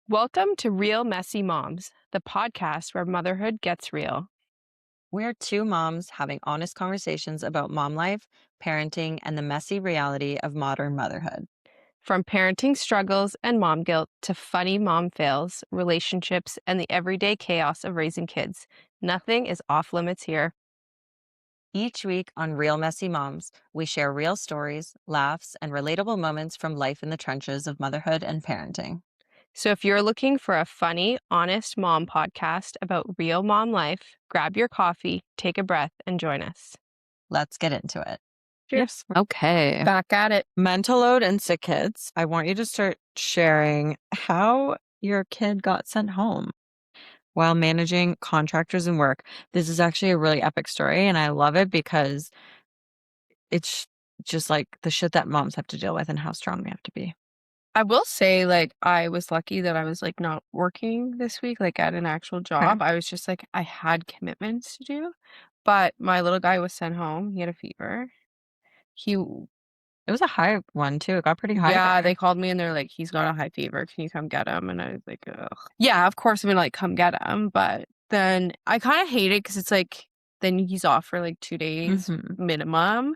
Welcome to Real Messy Moms, the podcast where motherhood gets real. We're two moms having honest conversations about mom life, parenting, and the messy reality of modern motherhood. From parenting struggles and mom guilt to funny mom fails, relationships, and the everyday chaos of raising kids, nothing is off limits here. Each week on Real Messy Moms, we share real stories, laughs, and relatable moments from life in the trenches of motherhood and parenting. So if you're looking for a funny, honest mom podcast about real mom life, grab your coffee, take a breath, and join us. Let's get into it. Cheers. Okay. Back at it. Mental load and sick kids. I want you to start sharing how your kid got sent home while managing contractors and work. This is actually a really epic story, and I love it because it's just like the shit that moms have to deal with and how strong we have to be. I will say, I was lucky that I was, not working this week, at an actual job. I was just, I had commitments to do, but my little guy was sent home. He had a fever. He It was a high one too. It got pretty high Yeah, there. they called me and they're like, "He's got a high fever. Can you come get him?" And I was like, "Ugh." Yeah, of course I'm gonna, come get him, but then I kinda hate it because it's then he's off for, 2 days Mhm. minimum,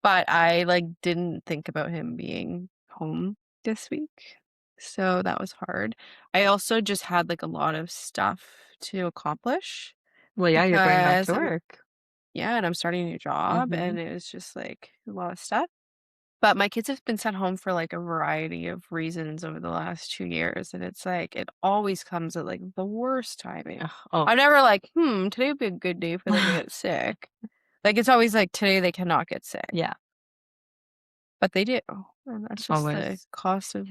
but I, didn't think about him being home this week, so that was hard. I also just had, a lot of stuff to accomplish Well, yeah, you're going back because to work. and I'm starting a new job, Mhm. and it was just, a lot of stuff. But my kids have been sent home for, a variety of reasons over the last 2 years, and it's it always comes at, the worst timing. Ugh, oh, I'm never like, today would be a good day for them to get sick." It's always today they cannot get sick, yeah, but they do, and that's just the always. cost of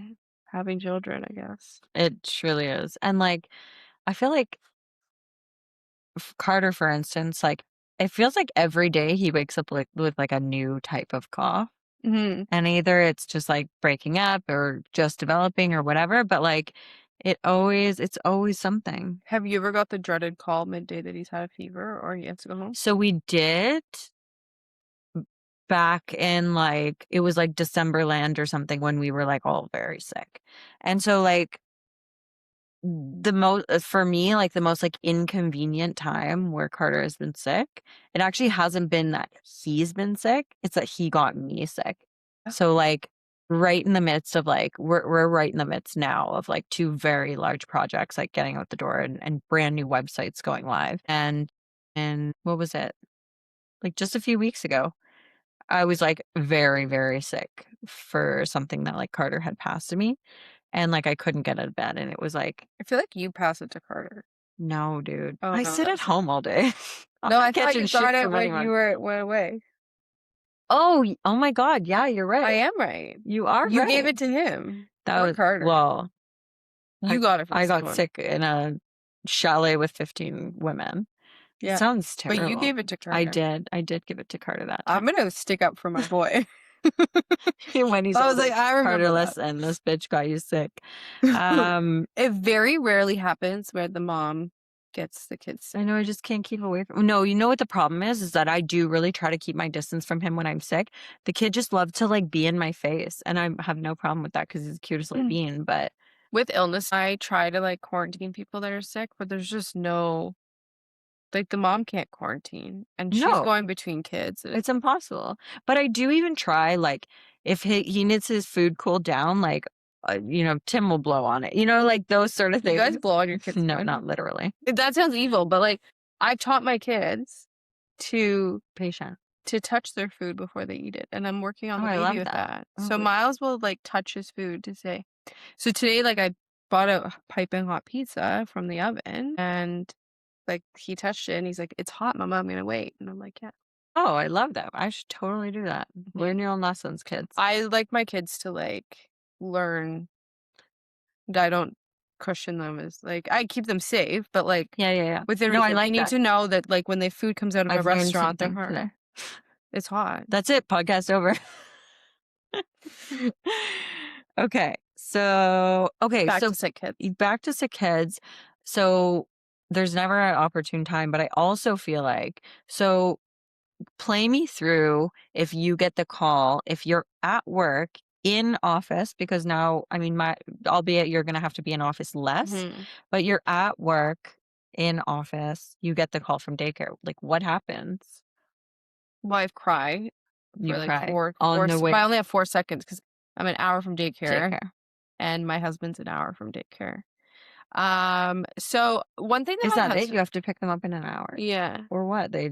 having children, I guess. It truly is. And I feel like Carter, for instance, it feels like every day he wakes up with a new type of cough. Mhm. And either it's just breaking up or just developing or whatever, but it's always something. Have you ever got the dreaded call midday that he's had a fever or he has to go home? So we did back in it was December land or something when we were all very sick. And so the most for me, the most inconvenient time where Carter has been sick, it actually hasn't been that he's been sick, it's that he got me sick. So right in the midst of we're right in the midst now of two very large projects getting out the door and brand new websites going live. And what was it? Just a few weeks ago, I was very, very sick for something that Carter had passed to me. And I couldn't get out of bed. And it was I feel like you pass it to Carter. no, dude. Oh, I no, sit at that's it. home all day. I'm No, not I thought catching you shit got it from when you anyone. went away. Oh my God. Yeah, you're I right. am right. You are You gave right. it to him That or was, Carter. well, You got it from I got someone. sick in a chalet with 15 women. It Yeah. sounds But you terrible. gave it to I Carter. did. I did give it to Carter that I'm time. gonna stick up for my boy. When he's I was older. like, I Carter, remember that. listen, this bitch got you sick. Um, It very rarely happens where the mom gets the kids sick. I know I just can't keep away from. No, you know what the problem is that I do really try to keep my distance from him when I'm sick. The kid just loves to be in my face, and I have no problem with that because he's the cutest little bean. But With illness, I try to quarantine people that are sick, but there's just no the mom can't quarantine and she's no, going between kids. And it's impossible. But I do even try if he needs his food cooled down, Tim will blow on it. Those sort of you guys things. blow on your kids' No, food. not literally. That sounds evil, but I've taught my kids to Patient. touch their food before they eat it, and I'm working on Oh, the I baby love with that. that. Oh, So Miles will touch his food to say. So today, I bought a piping hot pizza from the oven, and he touched it, and he's like, "It's hot, Mama. I'm gonna wait." And I'm like, "Yeah." oh, I love that. I should totally do that. Learn your own lessons, kids. I like my kids to learn that I don't cushion them as I keep them safe, but Yeah, yeah, yeah. within No, I reason. They like need that. to know that when the food comes out of a I've learned restaurant, something today. it's hot. That's it. Podcast over. Okay. Back to sick kids. Back to sick kids. So there's never an opportune time, but I also feel so play me through if you get the call, if you're at work in office, because now, I mean, albeit you're going to have to be in office less, Mhm. but you're at work in office, you get the call from daycare. Like, what happens? Well, I've cried You for, like, cry 4 on the but way I only have 4 seconds because 'cause I'm an hour from to daycare, daycare. and my husband's an hour from daycare. So one thing that Is my that it? husband You have to pick them up in an hour? Yeah. Or what? They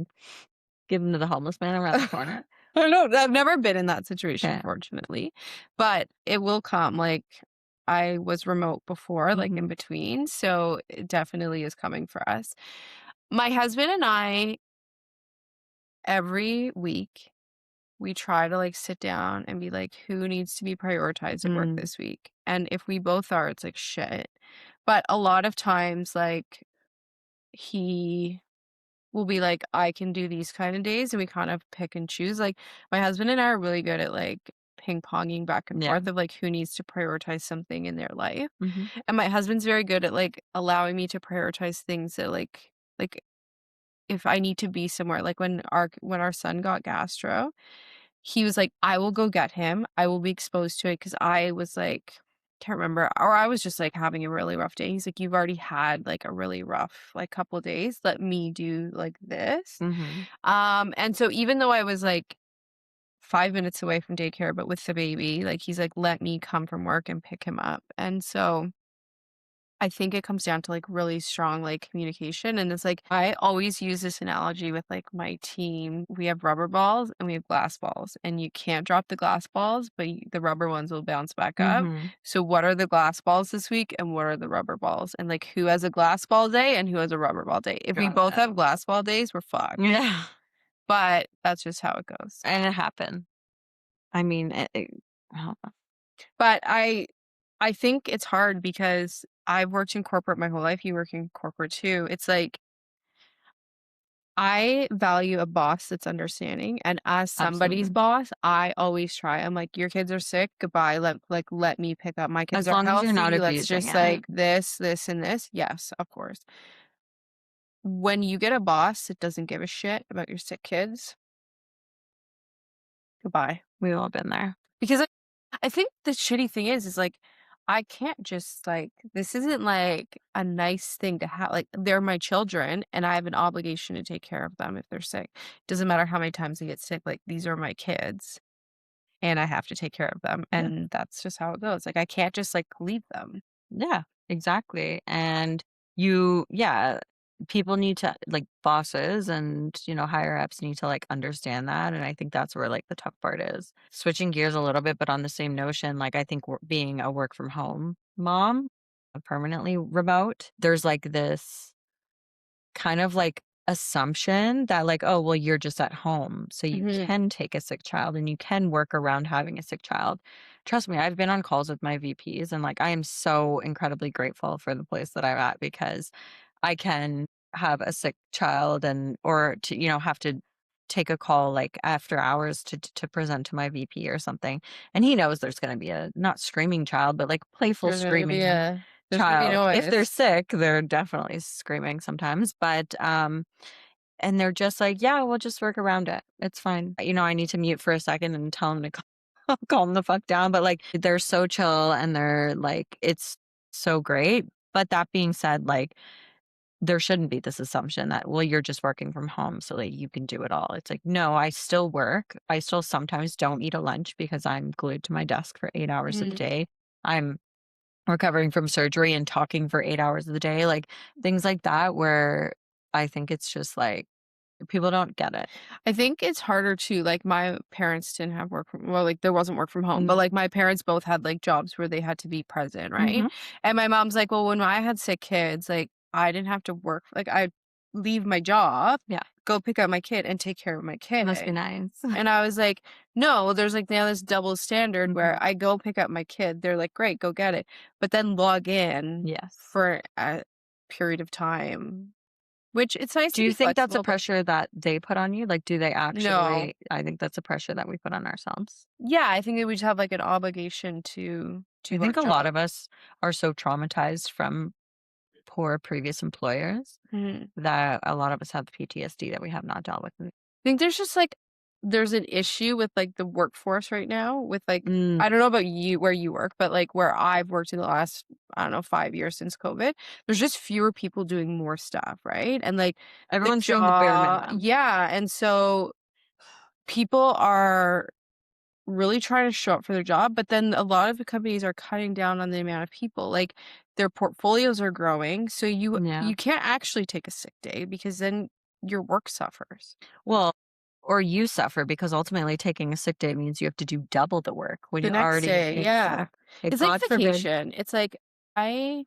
give them to the homeless man around the corner? I don't I've never been in that situation, Okay. fortunately, but it will come, like, I was remote before, like, in Mhm. between, so it definitely is coming for us. My husband and I, every week, we try to, like, sit down and be like, "Who needs to be prioritized at work Mm. this week?" And if we both are, it's like, "Shit." But a lot of times, like, he will be like, "I can do these kind of days," and we kind of pick and choose. Like, my husband and I are really good at, like, ping-ponging back and Yeah. forth of, like, who needs to prioritize something in their life. Mhm. And my husband's very good at, like, allowing me to prioritize things that, like, if I need to be somewhere, like, when our son got gastro, he was like, "I will go get him. I will be exposed to it because I was, like, can't remember, or I was just, like, having a really rough day. He's like, "You've already had, like, a really rough, like, couple days. Let me do, like, this." Mhm. And so even though I was, like, 5 minutes away from daycare, but with the baby, like, he's like, "Let me come from work and pick him up." And so I think it comes down to, like, really strong, like, communication, and it's like I always use this analogy with, like, my team. We have rubber balls and we have glass balls, and you can't drop the glass balls, but the rubber ones will bounce back up. Mhm. So what are the glass balls this week and what are the rubber balls? And, like, who has a glass ball day and who has a rubber ball day? If we Got both it. have glass ball days, we're fucked, Yeah. but that's just how it goes. And it happened. I mean, oh, But I think it's hard because I've worked in corporate my whole life, you work in corporate too. It's like I value a boss that's understanding, and as somebody's absolutely. boss, I always try. I'm like, "Your kids are sick, goodbye, let me pick up. My kids As are long as you're not healthy, let's abusing just, it. like, this, and this." Yes, of course. When you get a boss that doesn't give a shit about your sick kids, goodbye. We've all been there. Because I think the shitty thing is, like, I can't just, like, this isn't, like, a nice thing to have, like, they're my children, and I have an obligation to take care of them if they're sick. Doesn't matter how many times they get sick, like, these are my kids, and I have to take care of them, Yeah. and that's just how it goes. Like, I can't just, like, leave them. Yeah, exactly. And yeah, people need to, like, bosses and, higher ups need to, like, understand that. And I think that's where, like, the tough part is. Switching gears a little bit, but on the same notion, like, I think being a work from home mom, permanently remote, there's like this kind of like assumption that, like, oh, well, you're just at home, so you Mhm. can take a sick child and you can work around having a sick child. Trust me, I've been on calls with my VPs and, like, I am so incredibly grateful for the place that I'm at because I can have a sick child and or to, have to take a call like after hours to present to my VP or something. And he knows there's going to be a not screaming child, but like playful screaming There's gonna be child. If they're noise. sick, they're definitely screaming sometimes, but, and they're just like, "Yeah, we'll just work around it. It's fine." I need to mute for a second and tell them to calm the fuck down, but, like, they're so chill and they're like, it's so great. But that being said, like, there shouldn't be this assumption that, well, you're just working from home, so, like, you can do it all. It's like, no, I still work. I still sometimes don't eat a lunch because I'm glued to my desk for 8 hours of the Mhm. day. I'm recovering from surgery and talking for 8 hours of the day, like, things like that where I think it's just, like, people don't get it. I think it's harder to like, my parents didn't have like, there wasn't work from home, but, Mm. like, my parents both had, like, jobs where they had to be present, right? Mhm. And my mom's like, "Well, when I had sick kids, like, I didn't have to work, like, I'd leave my job, Yeah, go pick up my kid, and take care of my it must be kid." nice. And I was like, "No, there's, like, now this double standard where Mhm. I go pick up my kid, they're like, 'Great, go get it,' but then log in Yes. for a period of time," which it's nice Do to you be think that's a flexible, but pressure that they put on you? Like, do they no. actually I think that's a pressure that we put on ourselves. Yeah, I think that we just have, like, an obligation to I do our think a lot job. of us are so traumatized from poor previous employers Mhm. that a lot of us have PTSD that we have not dealt with. I think there's just, like, there's an issue with, like, the workforce right now with, like Mm, I don't know about you where you work, but, like, where I've worked in the last, I don't know, 5 years since COVID, there's just fewer people doing more stuff, right? And, like, the everyone's doing the bare job minimum. yeah, and so people are really trying to show up for their job, but then a lot of the companies are cutting down on the amount of people, like, their portfolios are growing, so Yeah. you can't actually take a sick day because then your work suffers. Well, or you suffer because ultimately taking a sick day means you have to do double the work when The you're next already day, yeah. yeah. Like, It's like God forbid vacation. It's like I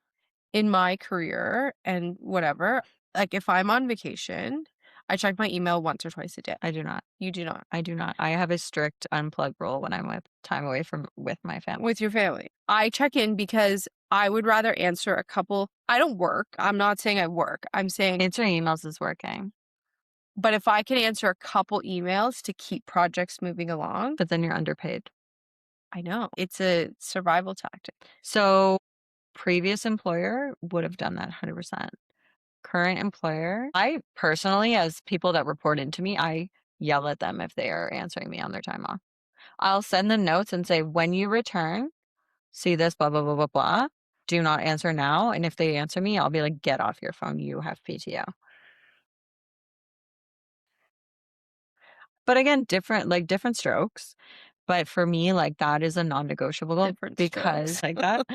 in my career and whatever, like, if I'm on vacation, I check my email once or twice a day. I do not. You do not. I do not. I have a strict unplug rule when I'm with time away from with my family. With your family. I check in because I would rather answer a couple I don't work. I'm not saying I work. I'm saying Answering emails is working, but if I can answer a couple emails to keep projects moving along, but then you're underpaid. I know. It's a survival tactic. So, previous employer would have done that 100%. Current employer, I personally, as people that report into me, I yell at them if they are answering me on their time off. I'll send them notes and say, "When you return, see this, blah, blah, blah, blah, blah. Do not answer now." And if they answer me, I'll be like, "Get off your phone. You have PTO." But again, different strokes. But for me, like, that is a non-negotiable Different strokes. because like that,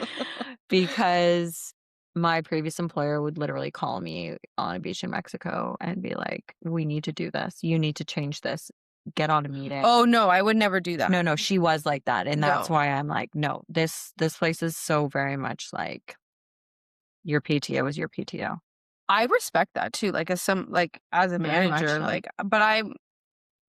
because my previous employer would literally call me on a beach in Mexico and be like, "We need to do this. You need to change this. Get on a meeting." Oh, no, I would never do that. No, no, she was like that, and that's No. why I'm like, "No, this place is so very much like your PTO is your PTO." I respect that too, like, as a Very much manager, so. like, but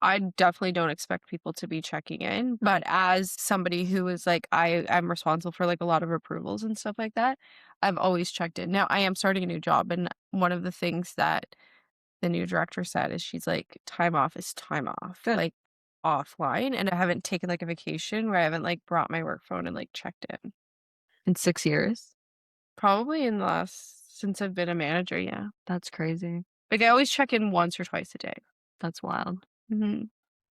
I definitely don't expect people to be checking in, No. but as somebody who is like I'm responsible for, like, a lot of approvals and stuff like that, I've always checked in. Now, I am starting a new job, and one of the things that the new director said is she's like, "Time off is time off, Good. like, offline," and I haven't taken, like, a vacation where I haven't, like, brought my work phone and, like, checked in. In 6 years? Probably in the last since I've been a manager, yeah. That's crazy. Like, I always check in once or twice a day. That's wild. Mhm.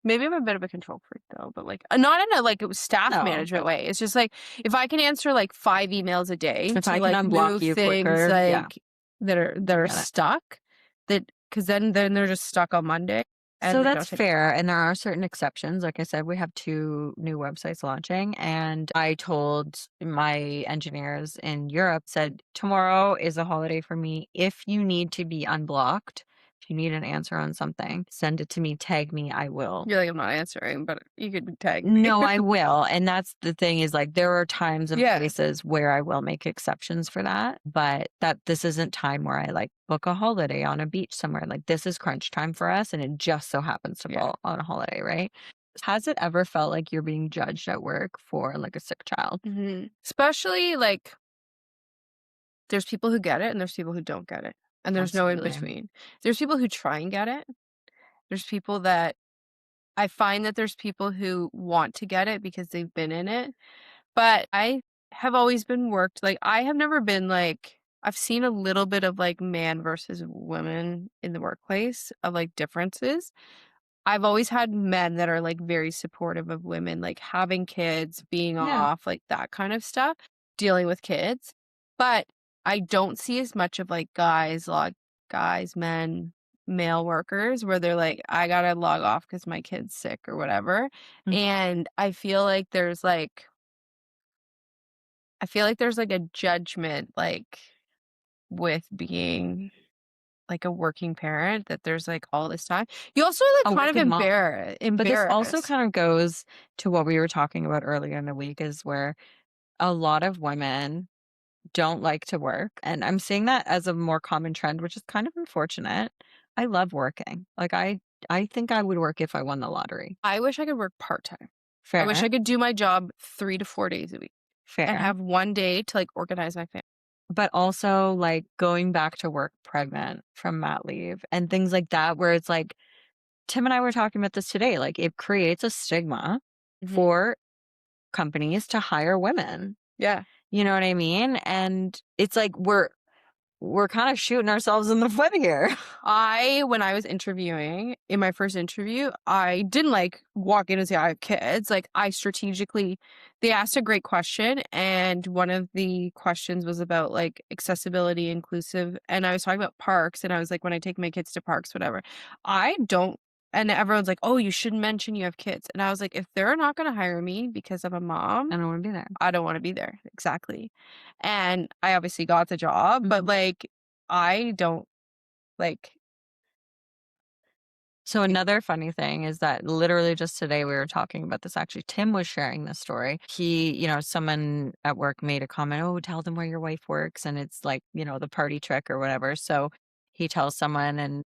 Maybe I'm a bit of a control freak though, but, like, not in a, like, staff No, management but way. It's just, like, if I can answer, like, 5 emails a day if to, I can like, unblock move you things, quicker, yeah, like, that I are get it. stuck, that because then they're just stuck on Monday, and So they that's don't take fair, and there are certain exceptions. Like I said, we have 2 new websites launching, and I told my engineers in Europe, said, "Tomorrow is a holiday for me. If you need to be unblocked, if you need an answer on something, send it to me, tag me, I will." you're like, "I'm not answering," but you could tag me. No, I will, and that's the thing is, like, there are times and Yeah. places where I will make exceptions for that, but that this isn't time where I, like, book a holiday on a beach somewhere, like, this is crunch time for us, and it just so happens to Yeah. fall on a holiday, right? Has it ever felt like you're being judged at work for, like, a sick child? Mhm. Especially, like, there's people who get it and there's people who don't get it, and there's no in Absolutely. between. There's people who try and get it. There's people that I find that there's people who want to get it because they've been in it, but I have always been worked like, I have never been, like I've seen a little bit of, like, man versus women in the workplace of, like, differences. I've always had men that are, like, very supportive of women, like, having kids, being Yeah. off, like, that kind of stuff, dealing with kids, but I don't see as much of, like, guys, men, male workers where they're like, "I gotta log off because my kid's sick," or whatever, Mm. and I feel like there's, like, a judgment, like, with being, like, a working parent that there's, like, all this time. You also, like, A kind of working mom. But this also embarrassed. kind of goes to what we were talking about earlier in the week is where a lot of women don't like to work, and I'm seeing that as a more common trend, which is kind of unfortunate. I love working. Like, I think I would work if I won the lottery. I wish I could work part-time. I wish Fair, I could do my job 3 to 4 days a week and fair. have 1 day to, like, organize my family. But also, like, going back to work pregnant from mat leave and things like that, where it's like Tim and I were talking about this today, like, it creates a stigma Mhm. for companies to hire women. Yeah. You know what I mean? And it's like we're kind of shooting ourselves in the foot here. When I was interviewing, in my first interview, I didn't like walk in and say I have kids. Like I strategically, they asked a great question, and one of the questions was about like accessibility, inclusive, and I was talking about parks, and I was like, when I take my kids to parks, whatever, I don't. And everyone's like, "Oh, you shouldn't mention you have kids." And I was like, "If they're not going to hire me because I'm a mom, I don't want to be there. I don't want to be there." Exactly. And I obviously got the job, but Mhm. like, I don't like. So another funny thing is that literally just today we were talking about this. Actually, Tim was sharing this story. Someone at work made a comment, "Oh, tell them where your wife works," and it's like, the party trick or whatever. So he tells someone, and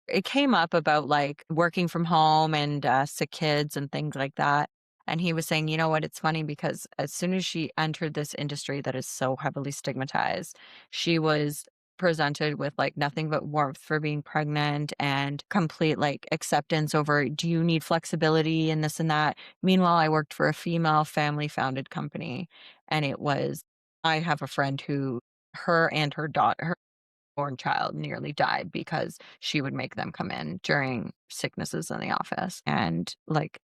it came up about like working from home and sick kids and things like that. And he was saying, you know what, it's funny because as soon as she entered this industry that is so heavily stigmatized, she was presented with like nothing but warmth for being pregnant and complete like acceptance over, do you need flexibility and this and that. Meanwhile, I worked for a female family founded company, and I have a friend who, her and her daughter, born child nearly died because she would make them come in during sicknesses in the office. And like,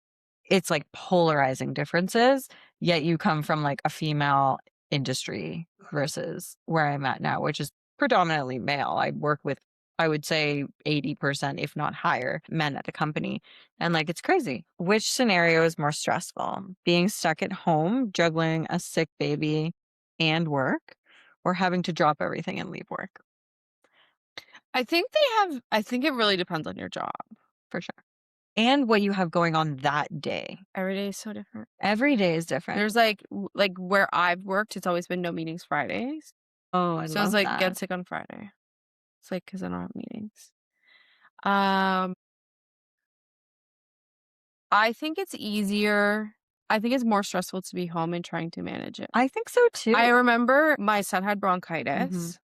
it's like polarizing differences, yet you come from like a female industry versus where I'm at now, which is predominantly male. I work with, I would say 80%, if not higher, men at the company. And like, it's crazy. Which scenario is more stressful? Being stuck at home, juggling a sick baby and work, or having to drop everything and leave work? I think it really depends on your job. For sure. And what you have going on that day. Every day is so different. Every day is different. There's like where I've worked, it's always been no meetings Fridays. Oh, I So it's love like that. get sick on Friday. It's like because I don't have meetings. Um, I think it's easier. I think it's more stressful to be home and trying to manage it. I think so I too. remember my son had Mhm. bronchitis.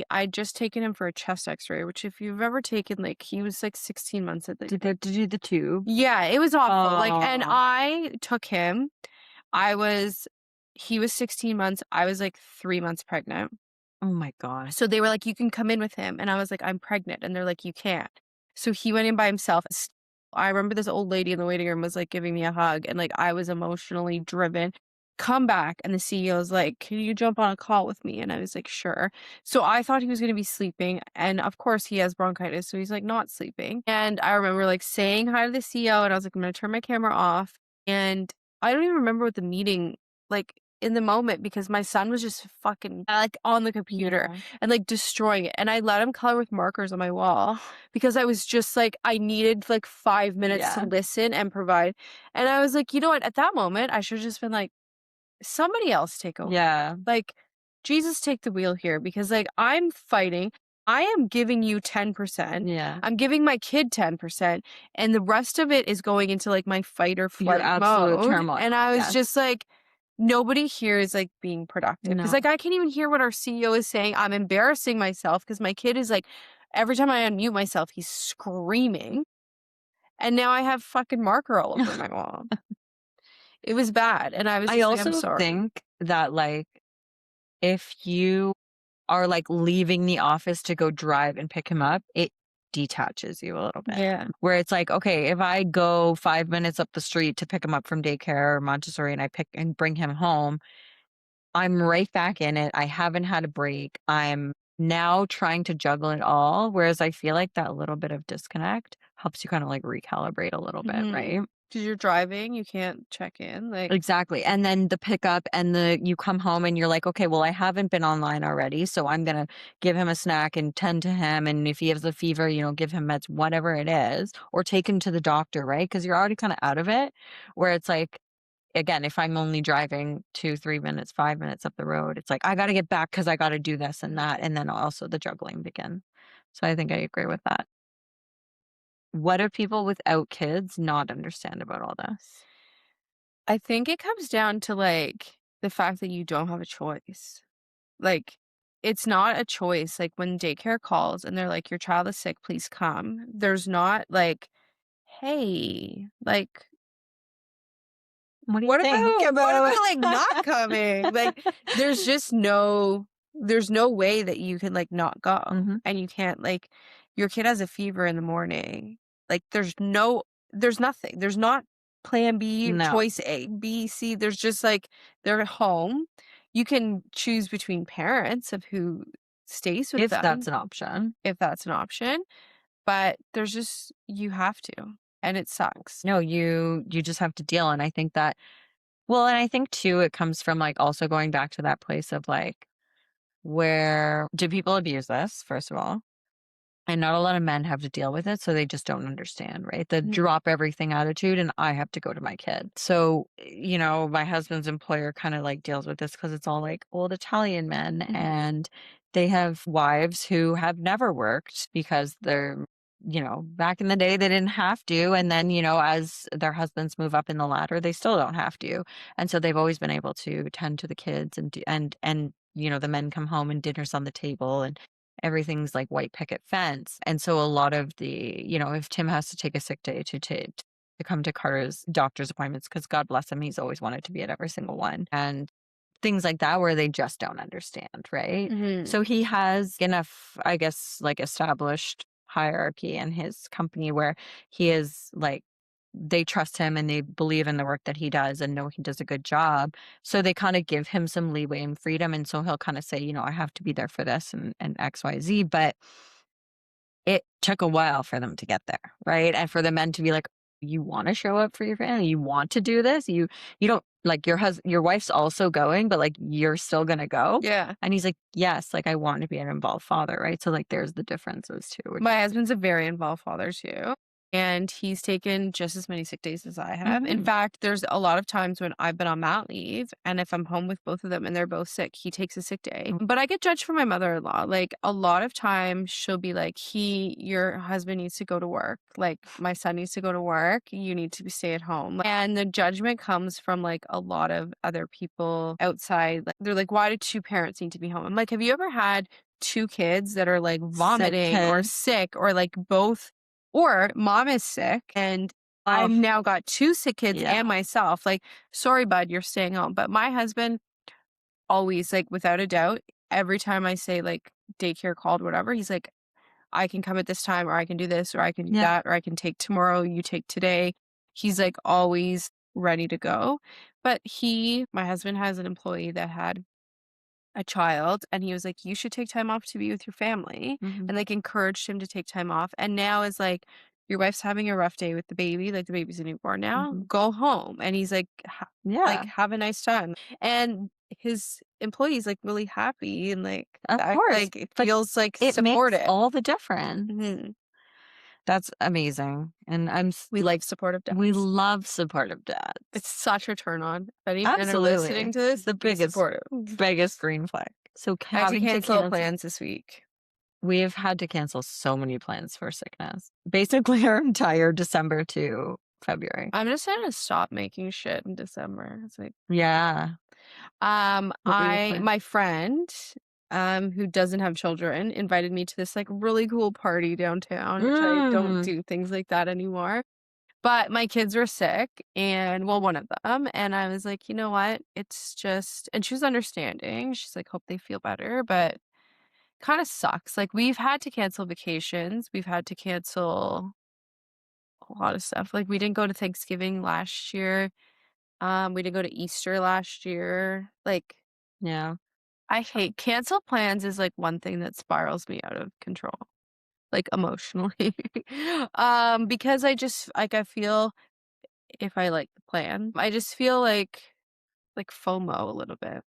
I'd just taken him for a chest X-ray, which if you've ever taken, like, he was like 16 months at the. Did they have to do the tube? Yeah, it was awful. Like, and Oh. I took him. I was He was 16 months. I was like 3 months pregnant. Oh my god. So they were like, "You can come in with him." And I was like, "I'm pregnant." And they're like, "You can't." So he went in by himself. I remember this old lady in the waiting room was like giving me a hug, and like I was emotionally driven. Come back. And the CEO was like, "Can you jump on a call with me?" And I was like, "Sure." So I thought he was going to be sleeping. And of course, he has bronchitis. So he's like not sleeping. And I remember like saying hi to the CEO, and I was like, "I'm going to turn my camera off." And I don't even remember what the meeting, like, in the moment, because my son was just fucking like on the computer Yeah. and like destroying it. And I let him color with markers on my wall because I was just like, I needed like 5 minutes to Yeah. listen and provide. And I was like, you know what? At that moment, I should have just been like, somebody else take over. Yeah. Like, Jesus, take the wheel here because, like, I'm fighting. I am giving you 10%. Yeah. I'm giving my kid 10%. And the rest of it is going into like my fight or Your flight absolute mode. turmoil. And I was Yes. just like, nobody here is like being productive because, No. like, I can't even hear what our CEO is saying. I'm embarrassing myself because my kid is like, every time I unmute myself, he's screaming. And now I have fucking marker all over my wall. It was bad. And I was I just like, I'm also sorry. think that like if you are like leaving the office to go drive and pick him up, it detaches you a little bit. Yeah. Where it's like, okay, if I go 5 minutes up the street to pick him up from daycare or Montessori and I pick and bring him home, I'm right back in it. I haven't had a break. I'm now trying to juggle it all. Whereas I feel like that little bit of disconnect helps you kind of like recalibrate a little bit, Mhm. right? 'Cause you're driving, you can't check in, like. Exactly. And then the pickup and you come home and you're like, okay, well, I haven't been online already. So I'm going to give him a snack and tend to him. And if he has a fever, give him meds, whatever it is, or take him to the doctor, right? Because you're already kind of out of it. Where it's like, again, if I'm only driving 2, 3 minutes, 5 minutes up the road, it's like, I got to get back because I got to do this and that. And then also the juggling begin. So I think I agree with that. What do people without kids not understand about all this? I think it comes down to, like, the fact that you don't have a choice. Like, it's not a choice, like, when daycare calls and they're like, "Your child is sick, please come." There's not like, "Hey, like, What do you what think about about? like, not coming?" Like, there's just no. there's no way that you can, like, not go, Mhm. and you can't, like your kid has a fever in the morning, like, there's nothing. There's not plan B, No, choice A, B, C, there's just, like, they're at home. You can choose between parents of who stays with if that's them, an option. if that's an option, but there's just you have to, and it sucks. No, you just have to deal, and I think that well, and I think too it comes from, like, also going back to that place of, like, where do people abuse this, first of all? And not a lot of men have to deal with it, so they just don't understand, right? The Mhm, drop everything attitude, and I have to go to my kid. So, my husband's employer kind of like deals with this because it's all like old Italian men, mhm. and they have wives who have never worked because they're, back in the day they didn't have to. And then, as their husbands move up in the ladder, they still don't have to. And so they've always been able to tend to the kids and the men come home and dinner's on the table and everything's like white picket fence. And so a lot of if Tim has to take a sick day to come to Carter's doctor's appointments, because God bless him, he's always wanted to be at every single one. And things like that where they just don't understand, right? Mhm. So he has enough, I guess, like established hierarchy in his company where he is like they trust him and they believe in the work that he does and know he does a good job. So they kind of give him some leeway and freedom. And so he'll kind of say, I have to be there for this and XYZ. But it took a while for them to get there, right? And for the men to be like, you want to show up for your family, you want to do this, you don't like your wife's also going, but like you're still gonna go. Yeah. And he's like, yes, like I want to be an involved father, right? So like there's the differences too. My husband's a very involved father too, and he's taken just as many sick days as I have. In Mhm. fact, there's a lot of times when I've been on mat leave, and if I'm home with both of them and they're both sick, he takes a sick day. But I get judged for my mother-in-law. Like a lot of times she'll be like, your husband needs to go to work. Like my son needs to go to work. You need to stay at home. And the judgment comes from like a lot of other people outside. Like, they're like, why do two parents need to be home? I'm like, have you ever had two kids that are like Sick vomiting or kid. sick or like both or mom is sick and I've Oh, now got two sick kids yeah. and myself. Like, sorry, bud, you're staying home. But my husband always, like, without a doubt, every time I say like daycare called, whatever, he's like, I can come at this time or I can do this or I can do Yeah. that or I can take tomorrow, you take today. He's like always ready to go. But my husband has an employee that had a child and he was like, "You should take time off to be with your family," Mhm. and, like, encouraged him to take time off, and now is like, "Your wife's having a rough day with the baby," like, the baby's a newborn now, Mhm. "Go home," and he's like, Yeah. "Have a nice time," and his employee's, like, really happy and, like, Of that course. like, it But feels, like, it makes supportive. all the difference. Mhm. That's amazing, and We love supportive we dads. love supportive It's dads. such a turn on. If any men are listening Absolutely. to this, The be biggest supportive. biggest green flag. So I had to having to cancel cancel plans this week. we've had to cancel so many plans for sickness. Basically our entire December to February. I'm just gonna stop making shit in December. It's like Yeah. What were your plans? my friend, who doesn't have children, invited me to this like really cool party downtown, which I don't Mm. do things like that anymore. But my kids were sick and well, one of them, and I was like, you know what? It's just and she was understanding. She's like, hope they feel better, but kind of sucks. Like we've had to cancel vacations, we've had to cancel a lot of stuff. Like we didn't go to Thanksgiving last year. We didn't go to Easter last year. Like Yeah. I hate cancel plans is like one thing that spirals me out of control, like emotionally. Because I just like I feel if I like the plan, I just feel like FOMO a little bit.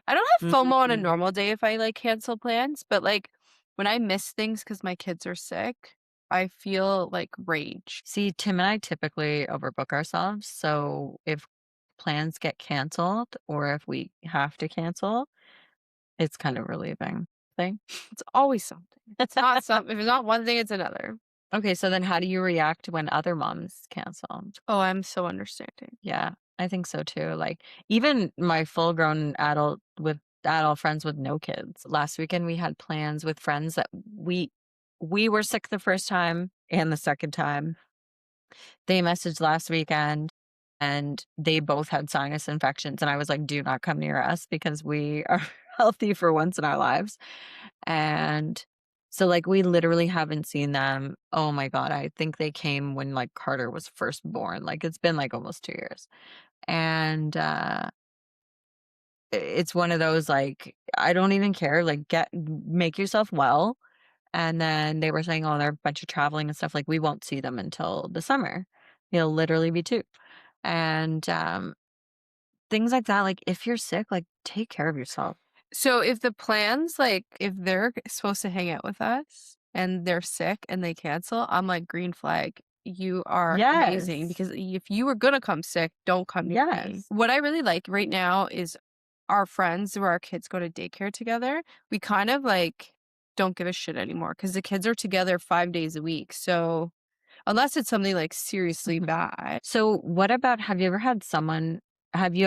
I don't have FOMO on a Mm. normal day if I like cancel plans, but like when I miss things because my kids are sick, I feel like rage. See, Tim and I typically overbook ourselves, so if plans get canceled or if we have to cancel, it's kind of relieving. Thing. It's always something. If it's not something, if it's not one thing, it's another. Okay, so then how do you react when other moms cancel? Oh, I'm so understanding. Yeah, I think so too. Like even my full grown adult friends with no kids. Last weekend we had plans with friends that we were sick the first time and the second time. They messaged last weekend and they both had sinus infections and I was like, "Do not come near us because we are healthy for once in our lives. And so like we literally haven't seen them. Oh my God. I think they came when like Carter was first born. Like it's been like almost 2 years. And it's one of those like I don't even care. Like make yourself well. And then they were saying, oh, they're a bunch of traveling and stuff. Like we won't see them until the summer. He'll literally be two. And things like that. Like if you're sick, like take care of yourself. So if the plans, like, if they're supposed to hang out with us and they're sick and they cancel, I'm like, green flag. You are amazing Yes. because if you were gonna come sick, don't come near me. Yes. What I really like right now is our friends where our kids go to daycare together. We kind of like don't give a shit anymore because the kids are together 5 days a week. So unless it's something like seriously Mhm. bad. So what about have you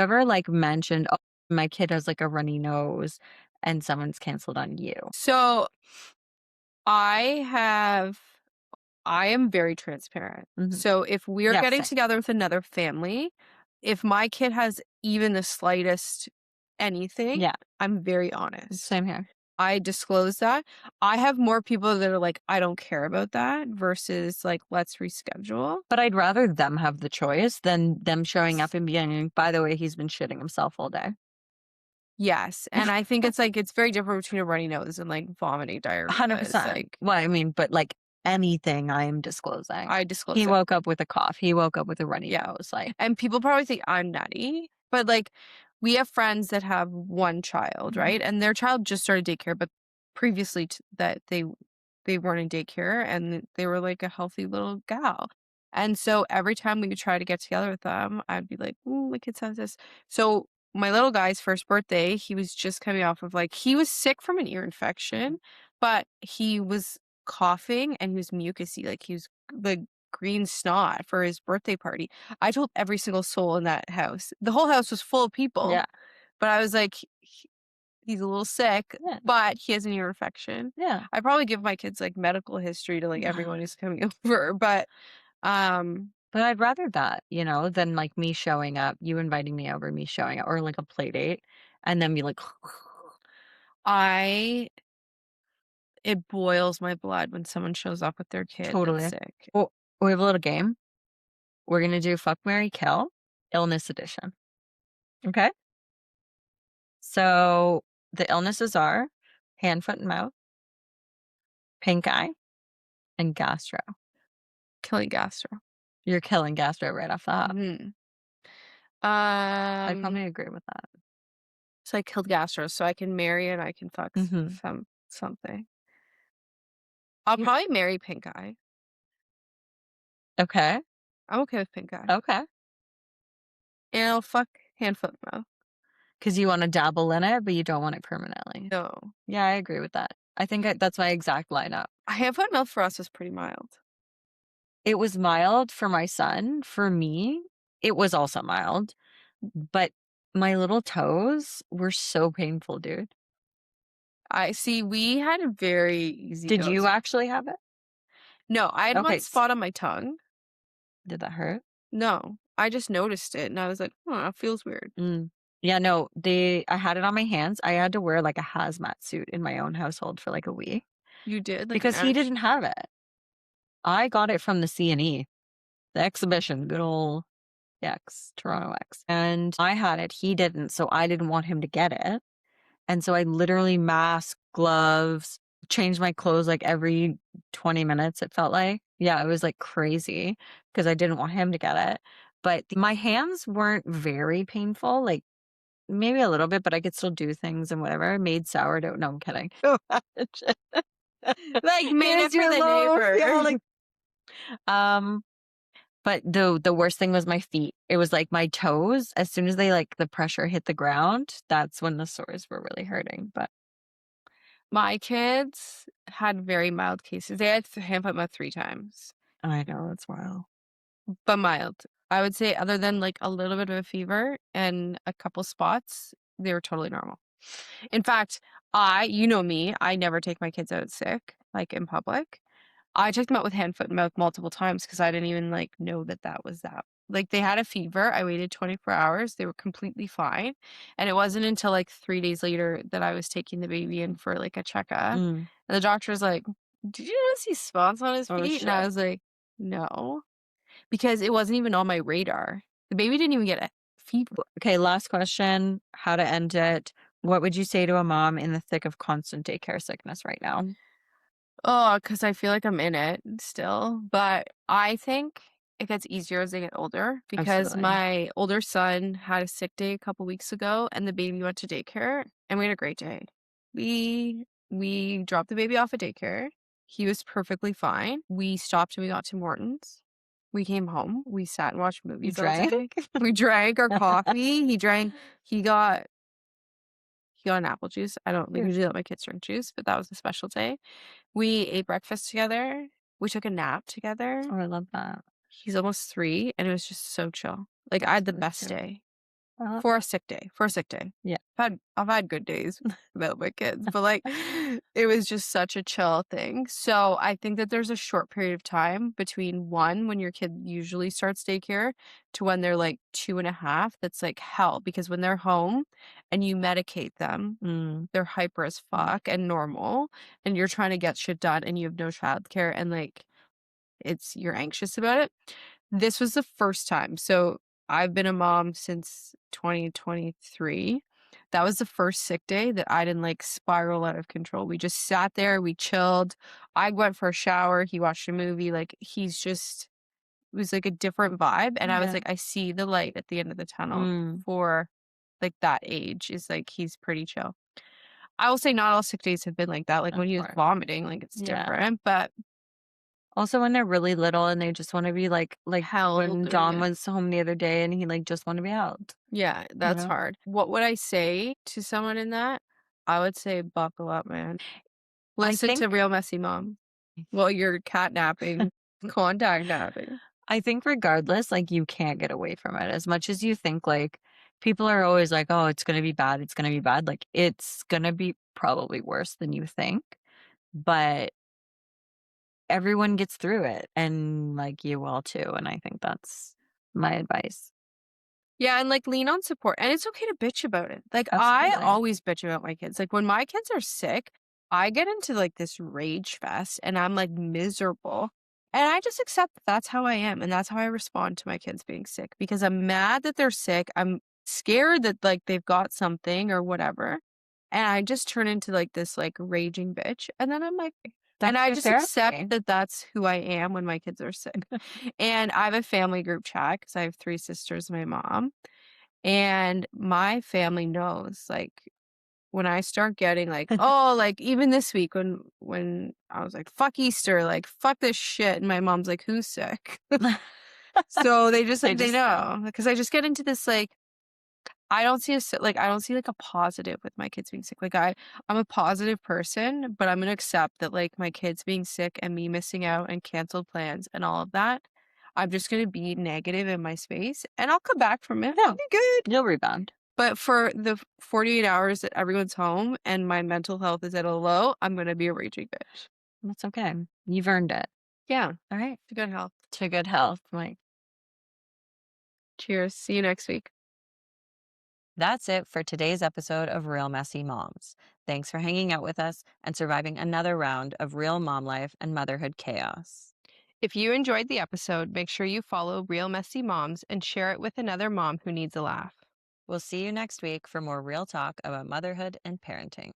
ever like mentioned, oh, my kid has like a runny nose and someone's canceled on you? So I have I am very transparent. Mhm. So if we're Yeah, getting same. together with another family, if my kid has even the slightest anything, Yeah, I'm very honest. same here. I disclose that. I have more people that are like, I don't care about that versus like, let's reschedule. But I'd rather them have the choice than them showing up and being, by the way, he's been shitting himself all day. Yes. And I think it's like, it's very different between a runny nose and like vomiting diarrhea. It's 100%. like, Well, I mean, but like anything I am disclosing. I disclose He it. woke up with a cough. He woke up with a runny Yeah. nose. Like, And people probably think I'm nutty, but like we have friends that have one child, mhm. right? And their child just started daycare, but previously that they weren't in daycare and they were like a healthy little gal. And so every time we would try to get together with them, I'd be like, "Ooh, my kid has this." So my little guy's first birthday, he was just coming off of like he was sick from an ear infection, but he was coughing and he was mucusy, like he was the green snot for his birthday party. I told every single soul in that house. The whole house was full of people, Yeah. but I was like, He's a little sick, Yeah. but he has an ear infection." Yeah. I probably give my kids, like, medical history to, like, everyone who's coming over, but, um, But I'd rather that, than like me showing up, you inviting me over, me showing up, or like a play date, and then be like, I it boils my blood when someone shows up with their kid that's totally. sick. Well, we have a little game. We're gonna do fuck, Mary kill, illness edition. Okay. So the illnesses are hand, foot, and mouth, pink eye, and gastro. Killing gastro. You're killing gastro right off the hop. Mhm. I'd Um, probably agree with that. so I killed gastro so I can marry and I can fuck Hmm. something. I'll You probably marry pink eye. okay? I'm okay with pink eye. Okay. And I'll fuck hand, foot, mouth. Because you want to dabble in it, but you don't want it permanently. No. Yeah, I agree with that. I think that's my exact lineup. Hand, foot, mouth for us is pretty mild. It was mild for my son. For me, it was also mild, but my little toes were so painful, dude. I see, we had a very easy Did you dose. actually have it? No, I had one Okay. spot on my tongue. Did that hurt? No, I just noticed it and I was like, "Huh, it feels weird." Mm. Yeah, no, I had it on my hands. I had to wear like a hazmat suit in my own household for like a week You did? Like an because he ash didn't have it. I got it from the C&E, the exhibition, good old X, Toronto X. And I had it. He didn't. So I didn't want him to get it. And so I literally mask, gloves, changed my clothes like every 20 minutes, it felt like. Yeah, it was like crazy because I didn't want him to get it. But my hands weren't very painful, like maybe a little bit, but I could still do things and whatever. I made sourdough. No, I'm kidding. like, made it Here's for your the loaf. Yeah, neighbor. like um, but the worst thing was my feet. It was like my toes. As soon as they like the pressure hit the ground, that's when the sores were really hurting. But My kids had very mild cases. They had hand, foot, mouth 3 times, I know that's wild. but mild. I would say other than, like, a little bit of a fever and a couple spots, they were totally normal. In fact, you know me, I never take my kids out sick, like, in public. I took them out with hand, foot, and mouth multiple times because I didn't even, like, know that that was that like, they had a fever. I waited 24 hours. They were completely fine, and it wasn't until, like, 3 days later that I was taking the baby in for, like, a checkup, Mm. and the doctor was like, "Did you notice these spots on his Oh, feet?" And I shit. was like, "No," because it wasn't even on my radar. The baby didn't even get a fever. Okay, last question. How to end it. What would you say to a mom in the thick of constant daycare sickness right now? Oh, because I feel like I'm in it still, but I think it gets easier as they get older because Absolutely. my older son had a sick day a couple weeks ago and the baby went to daycare and we had a great day. We dropped the baby off at daycare. He was perfectly fine. We stopped and we got Tim Hortons. We came home. We sat and watched You movies all drank? day. We drank our coffee. He got he got an apple juice. I don't like Cute. usually let my kids drink juice, but that was a special day. We ate breakfast together. We took a nap together. Oh, I love that. He's almost 3, and it was just so chill. Like, I That's had the really best cute. day I love for a that. sick day, for a sick day. Yeah. I've had good days without my kids, but, like, it was just such a chill thing. So, I think that there's a short period of time between 1, when your kid usually starts daycare, to when they're, like, 2.5, that's, like, hell, because when they're home and you medicate them, Mm, they're hyper as yeah. fuck and normal, and you're trying to get shit done and you have no childcare and, like, you're anxious about it. This was the first time. So, I've been a mom since 2023. That was the first sick day that I didn't, like, spiral out of control. We just sat there, we chilled. I went for a shower, he watched a movie, like, it was, like, a different vibe, and I was Yeah. like, "I see the light at the end of the tunnel Mm, for, like, that age," is, like, he's pretty chill. I will say not all sick days have been like that, like, of when he was course. vomiting, like, it's Yeah. different, but Also, when they're really little and they just wanna be like held when and Dom yeah. was home the other day and he, like, just wanted to be held, Yeah, you that's know? hard. What would I say to someone in that? I would say buckle up, man. I Listen to think Real Messy Mom while you're cat napping, contact napping. I think regardless, like, you can't get away from it. As much as you think, like, people are always like, "Oh, it's gonna be bad, it's gonna be bad." Like, it's gonna be probably worse than you think, but everyone gets through it, and, like, you will too, and I think that's my advice. Yeah, and, like, lean on support, and it's okay to bitch about it. Like, I Absolutely. always bitch about my kids. Like, when my kids are sick, I get into, like, this rage fest, and I'm, like, miserable, and I just accept that that's how I am, and that's how I respond to my kids being sick, because I'm mad that they're sick, I'm scared that, like, they've got something or whatever, and I just turn into, like, this, like, raging bitch, and then I'm like and That's I your just accept therapy. that that's who I am when my kids are sick, and I have a family group chat because I have 3 sisters and my mom, and my family knows, like, when I start getting like, oh, like even this week when I was like, fuck Easter, like fuck this shit. And my mom's like, who's sick? So they just They like they just know. know. Because I just get into this like I don't see I don't see like a positive with my kids being sick. Like I'm a positive person, but I'm gonna accept that like my kids being sick and me missing out and canceled plans and all of that. I'm just gonna be negative in my space and I'll come back from it. I'll Yeah, be good. you'll rebound. But for the 48 hours that everyone's home and my mental health is at a low, I'm gonna be a raging bitch. That's okay. You've earned it. Yeah, All right. to good health. To good health, Mike. Cheers. See you next week. That's it for today's episode of Real Messy Moms. Thanks for hanging out with us and surviving another round of real mom life and motherhood chaos. If you enjoyed the episode, make sure you follow Real Messy Moms and share it with another mom who needs a laugh. We'll see you next week for more real talk about motherhood and parenting.